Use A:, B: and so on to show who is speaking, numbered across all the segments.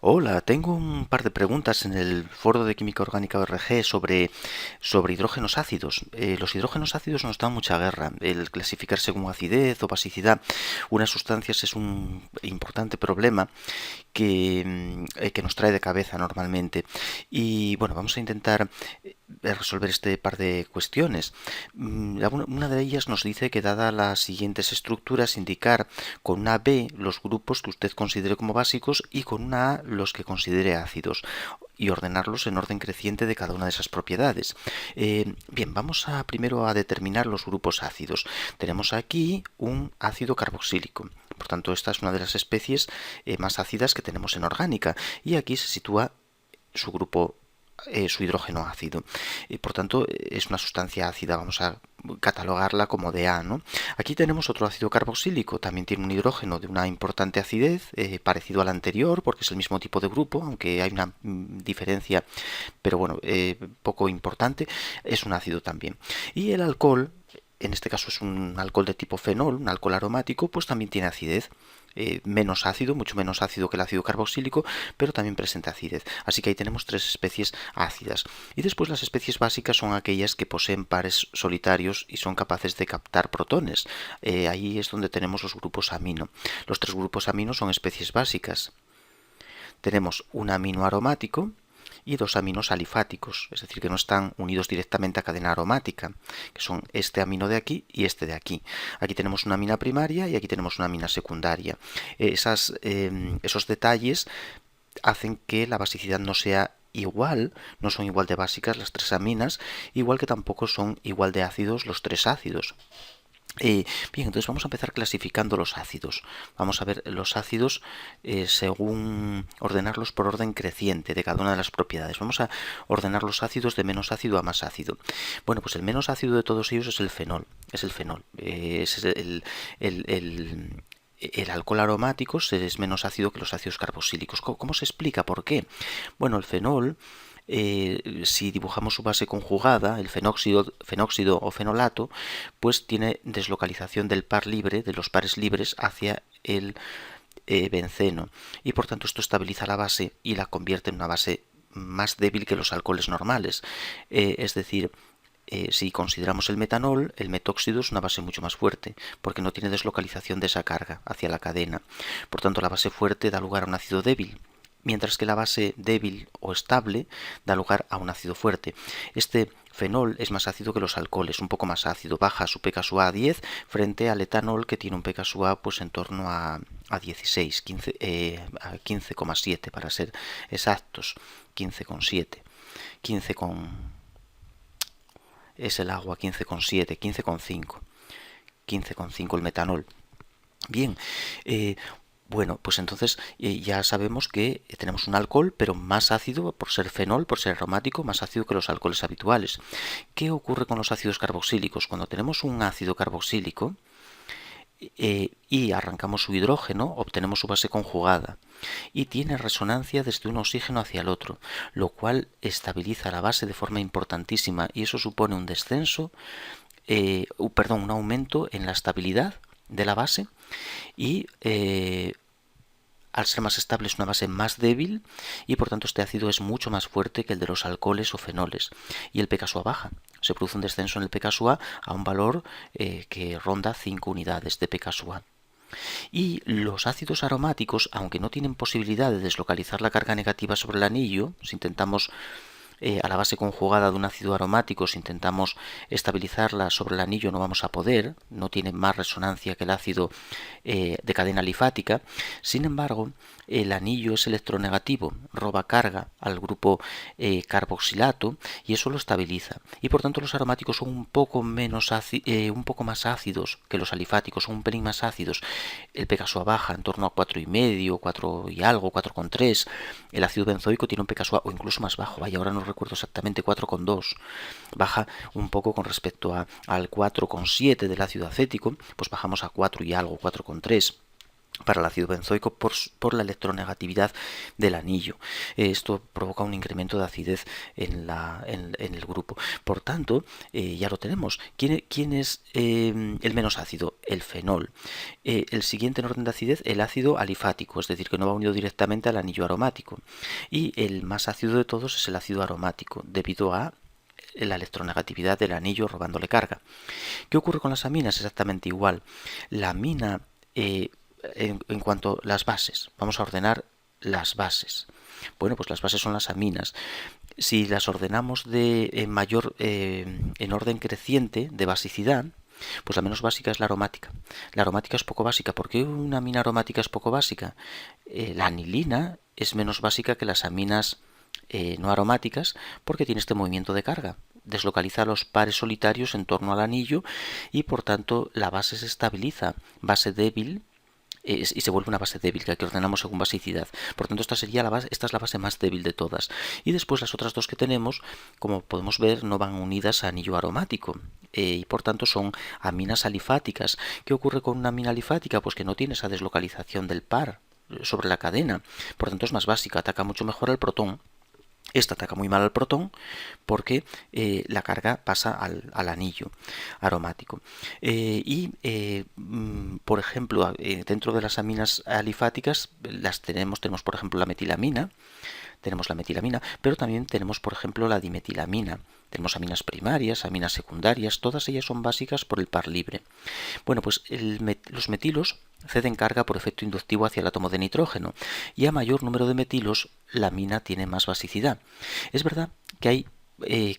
A: Hola, tengo un par de preguntas en el foro de Química Orgánica ORG sobre hidrógenos ácidos. Los hidrógenos ácidos nos dan mucha guerra. El clasificar según acidez o basicidad unas sustancias es un importante problema que nos trae de cabeza normalmente. Y bueno, vamos a intentar resolver este par de cuestiones. Una de ellas nos dice que dada las siguientes estructuras, indicar con una B los grupos que usted considere como básicos y con una A los que considere ácidos y ordenarlos en orden creciente de cada una de esas propiedades. Bien, vamos a primero a determinar los grupos ácidos. Tenemos aquí un ácido carboxílico. Por tanto, esta es una de las especies más ácidas que tenemos en orgánica y aquí se sitúa su grupo su hidrógeno ácido. Por tanto, es una sustancia ácida, vamos a catalogarla como de A, ¿no? Aquí tenemos otro ácido carboxílico, también tiene un hidrógeno de una importante acidez, parecido al anterior, porque es el mismo tipo de grupo, aunque hay una diferencia, pero bueno, poco importante, es un ácido también. Y el alcohol, en este caso es un alcohol de tipo fenol, un alcohol aromático, pues también tiene acidez. Menos ácido, mucho menos ácido que el ácido carboxílico, pero también presenta acidez. Así que ahí tenemos tres especies ácidas. Y después las especies básicas son aquellas que poseen pares solitarios y son capaces de captar protones. Ahí es donde tenemos los grupos amino. Los tres grupos amino son especies básicas. Tenemos un amino aromático y dos aminos alifáticos, es decir, que no están unidos directamente a cadena aromática, que son este amino de aquí y este de aquí. Aquí tenemos una amina primaria y aquí tenemos una amina secundaria. Esos detalles hacen que la basicidad no sea igual, no son igual de básicas las tres aminas, igual que tampoco son igual de ácidos los tres ácidos. Bien, entonces vamos a empezar clasificando los ácidos. Vamos a ver los ácidos según ordenarlos por orden creciente de cada una de las propiedades. Vamos a ordenar los ácidos de menos ácido a más ácido. Bueno, pues el menos ácido de todos ellos es el fenol. Es el fenol. Es el alcohol aromático es menos ácido que los ácidos carboxílicos. ¿Cómo se explica? ¿Por qué? Bueno, el fenol si dibujamos su base conjugada, el fenóxido o fenolato, pues tiene deslocalización del par libre, de los pares libres, hacia el benceno. Y por tanto esto estabiliza la base y la convierte en una base más débil que los alcoholes normales. Es decir, si consideramos el metanol, el metóxido es una base mucho más fuerte, porque no tiene deslocalización de esa carga hacia la cadena. Por tanto, la base fuerte da lugar a un ácido débil, mientras que la base débil o estable da lugar a un ácido fuerte. Este fenol es más ácido que los alcoholes, un poco más ácido, baja su pKa a 10 frente al etanol que tiene un pKa pues en torno a 16, 15, a 15,7 para ser exactos, 15,7, 15 es el agua, 15,7, 15,5, 15,5 el metanol. Bien, bueno, pues entonces ya sabemos que tenemos un alcohol, pero más ácido por ser fenol, por ser aromático, más ácido que los alcoholes habituales. ¿Qué ocurre con los ácidos carboxílicos? Cuando tenemos un ácido carboxílico y arrancamos su hidrógeno, obtenemos su base conjugada y tiene resonancia desde un oxígeno hacia el otro, lo cual estabiliza la base de forma importantísima y eso supone un descenso, un aumento en la estabilidad de la base y al ser más estable es una base más débil y por tanto este ácido es mucho más fuerte que el de los alcoholes o fenoles y el pKa baja. Se produce un descenso en el pKa a un valor que ronda 5 unidades de pKa. Y los ácidos aromáticos, aunque no tienen posibilidad de deslocalizar la carga negativa sobre el anillo, si intentamos a la base conjugada de un ácido aromático, si intentamos estabilizarla sobre el anillo no vamos a poder, no tiene más resonancia que el ácido de cadena alifática. Sin embargo, el anillo es electronegativo, roba carga al grupo carboxilato y eso lo estabiliza. Y por tanto los aromáticos son un poco más ácidos que los alifáticos, son un pelín más ácidos. El pKa baja en torno a 4,5, 4 y algo, 4,3. El ácido benzoico tiene un pKa o incluso más bajo, vaya, ahora no recuerdo exactamente, 4,2. Baja un poco con respecto al 4,7 del ácido acético, pues bajamos a 4 y algo, 4,3. para el ácido benzoico por la electronegatividad del anillo. Esto provoca un incremento de acidez en el grupo. Por tanto, ya lo tenemos. ¿Quién es el menos ácido? El fenol. El siguiente en orden de acidez, el ácido alifático, es decir, que no va unido directamente al anillo aromático. Y el más ácido de todos es el ácido aromático, debido a la electronegatividad del anillo robándole carga. ¿Qué ocurre con las aminas? Exactamente igual. La amina, en cuanto a las bases, vamos a ordenar las bases. Bueno, pues las bases son las aminas. Si las ordenamos en orden creciente de basicidad, pues la menos básica es la aromática. La aromática es poco básica. ¿Por qué una amina aromática es poco básica? La anilina es menos básica que las aminas no aromáticas porque tiene este movimiento de carga. Deslocaliza los pares solitarios en torno al anillo y por tanto la base se estabiliza. Base débil y se vuelve una base débil, que ordenamos según basicidad. Por tanto, esta es la base más débil de todas. Y después las otras dos que tenemos, como podemos ver, no van unidas a anillo aromático. Y por tanto son aminas alifáticas. ¿Qué ocurre con una amina alifática? Pues que no tiene esa deslocalización del par sobre la cadena. Por tanto es más básica, ataca mucho mejor al protón. Esta ataca muy mal al protón porque la carga pasa al anillo aromático. Por ejemplo, dentro de las aminas alifáticas tenemos por ejemplo la metilamina. Tenemos la metilamina, pero también tenemos, por ejemplo, la dimetilamina. Tenemos aminas primarias, aminas secundarias, todas ellas son básicas por el par libre. Bueno, pues los metilos ceden carga por efecto inductivo hacia el átomo de nitrógeno y a mayor número de metilos la amina tiene más basicidad. Es verdad que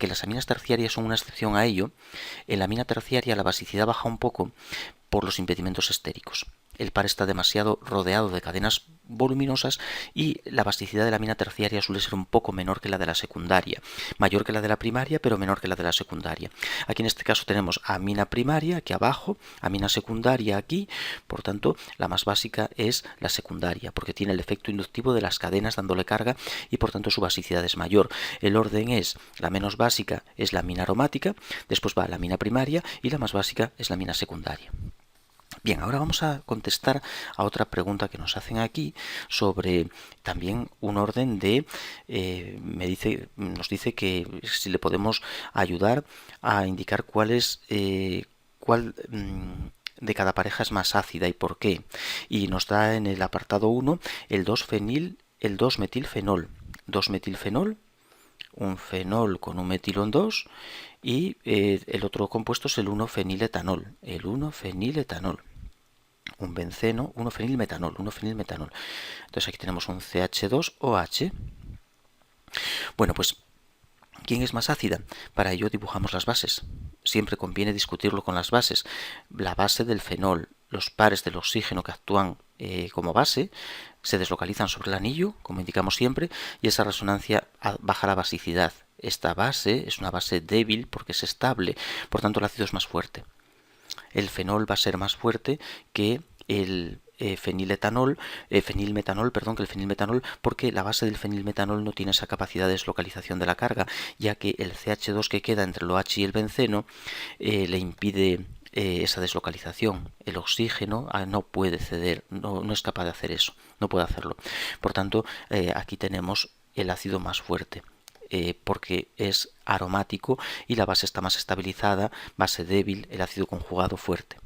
A: las aminas terciarias son una excepción a ello. En la amina terciaria la basicidad baja un poco por los impedimentos estéricos. El par está demasiado rodeado de cadenas voluminosas y la basicidad de la amina terciaria suele ser un poco menor que la de la secundaria, mayor que la de la primaria pero menor que la de la secundaria. Aquí en este caso tenemos amina primaria aquí abajo, amina secundaria aquí, por tanto la más básica es la secundaria porque tiene el efecto inductivo de las cadenas dándole carga y por tanto su basicidad es mayor. El orden es, la menos básica es la amina aromática, después va la amina primaria y la más básica es la amina secundaria. Bien, ahora vamos a contestar a otra pregunta que nos hacen aquí sobre también un orden de, nos dice que si le podemos ayudar a indicar cuál de cada pareja es más ácida y por qué. Y nos da en el apartado 1 el 2-metilfenol. 2-metilfenol, un fenol con un metilo en 2 y el otro compuesto es el 1-feniletanol. El 1-feniletanol. Un benceno, 1-fenilmetanol, 1-fenilmetanol. Entonces aquí tenemos un CH2OH. Bueno, pues, ¿quién es más ácida? Para ello dibujamos las bases. Siempre conviene discutirlo con las bases. La base del fenol, los pares del oxígeno que actúan como base, se deslocalizan sobre el anillo, como indicamos siempre, y esa resonancia baja la basicidad. Esta base es una base débil porque es estable, por tanto el ácido es más fuerte. El fenol va a ser más fuerte que el fenilmetanol, que el fenilmetanol, porque la base del fenilmetanol no tiene esa capacidad de deslocalización de la carga, ya que el CH2 que queda entre el OH y el benceno le impide esa deslocalización. El oxígeno no puede ceder, no es capaz de hacer eso, no puede hacerlo. Por tanto, aquí tenemos el ácido más fuerte. Porque es aromático y la base está más estabilizada, base débil, el ácido conjugado fuerte.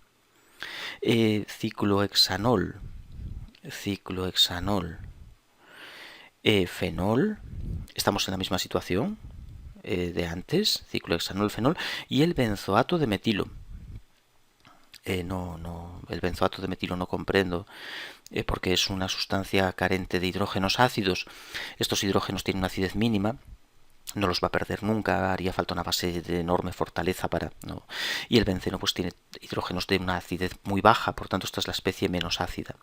A: Ciclohexanol, fenol, estamos en la misma situación de antes, ciclohexanol, fenol, y el benzoato de metilo. El benzoato de metilo no comprendo porque es una sustancia carente de hidrógenos ácidos. Estos hidrógenos tienen una acidez mínima, no los va a perder nunca, haría falta una base de enorme fortaleza ¿no? Y el benceno pues tiene hidrógenos de una acidez muy baja, por tanto esta es la especie menos ácida.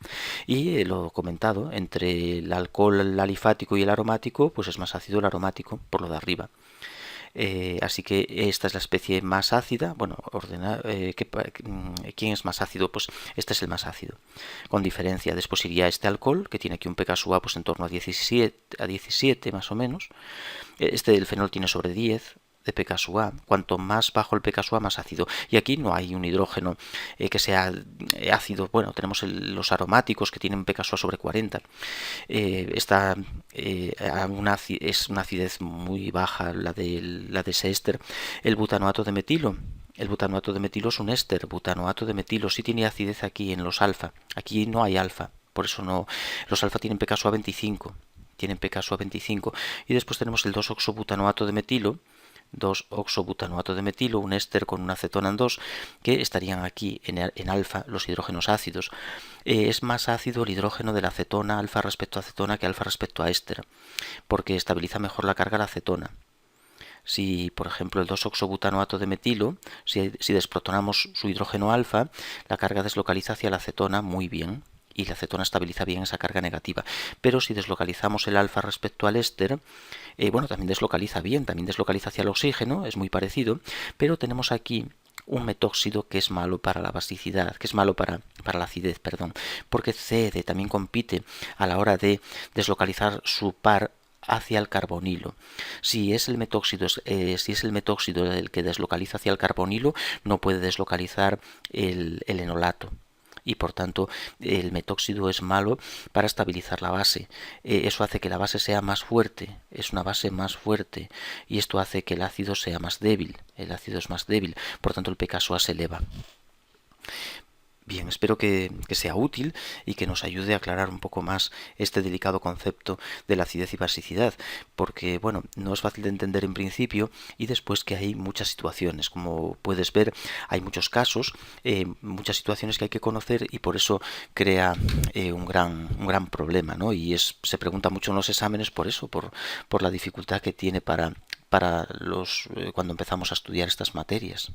A: Y lo comentado, entre el alcohol alifático y el aromático, pues es más ácido el aromático, por lo de arriba. Así que esta es la especie más ácida. Bueno, ¿quién es más ácido? Pues este es el más ácido, con diferencia. Después iría este alcohol, que tiene aquí un pKa pues en torno a 17 más o menos. El fenol tiene sobre 10, de pKa. Cuanto más bajo el pKa, más ácido. Y aquí no hay un hidrógeno que sea ácido. Bueno, tenemos los aromáticos que tienen pKa sobre 40. Es una acidez muy baja la de ese éster. El butanoato de metilo. El butanoato de metilo es un éster. Butanoato de metilo sí tiene acidez aquí en los alfa. Aquí no hay alfa. Por eso no. Los alfa tienen pKa 25. Tienen pKa 25. Y después tenemos el 2-oxobutanoato de metilo. 2-oxobutanoato de metilo, un éster con una cetona en 2, que estarían aquí en alfa, los hidrógenos ácidos. Es más ácido el hidrógeno de la cetona alfa respecto a cetona que alfa respecto a éster, porque estabiliza mejor la carga la cetona. Si, por ejemplo, el 2-oxobutanoato de metilo, si desprotonamos su hidrógeno alfa, la carga deslocaliza hacia la cetona muy bien y la cetona estabiliza bien esa carga negativa. Pero si deslocalizamos el alfa respecto al éster, bueno, también deslocaliza bien, también deslocaliza hacia el oxígeno, es muy parecido, pero tenemos aquí un metóxido que es malo para la basicidad, que es malo para la acidez, perdón, porque cede, también compite a la hora de deslocalizar su par hacia el carbonilo. Si es el metóxido el que deslocaliza hacia el carbonilo, no puede deslocalizar el enolato. Y por tanto el metóxido es malo para estabilizar la base. Eso hace que la base sea más fuerte, es una base más fuerte, y esto hace que el ácido sea más débil. El ácido es más débil, por tanto el pKa se eleva. Bien, espero que sea útil y que nos ayude a aclarar un poco más este delicado concepto de la acidez y basicidad, porque, bueno, no es fácil de entender en principio y después que hay muchas situaciones. Como puedes ver, hay muchos casos, muchas situaciones que hay que conocer y por eso crea un gran problema, ¿no? Y se pregunta mucho en los exámenes por eso, por la dificultad que tiene para cuando empezamos a estudiar estas materias.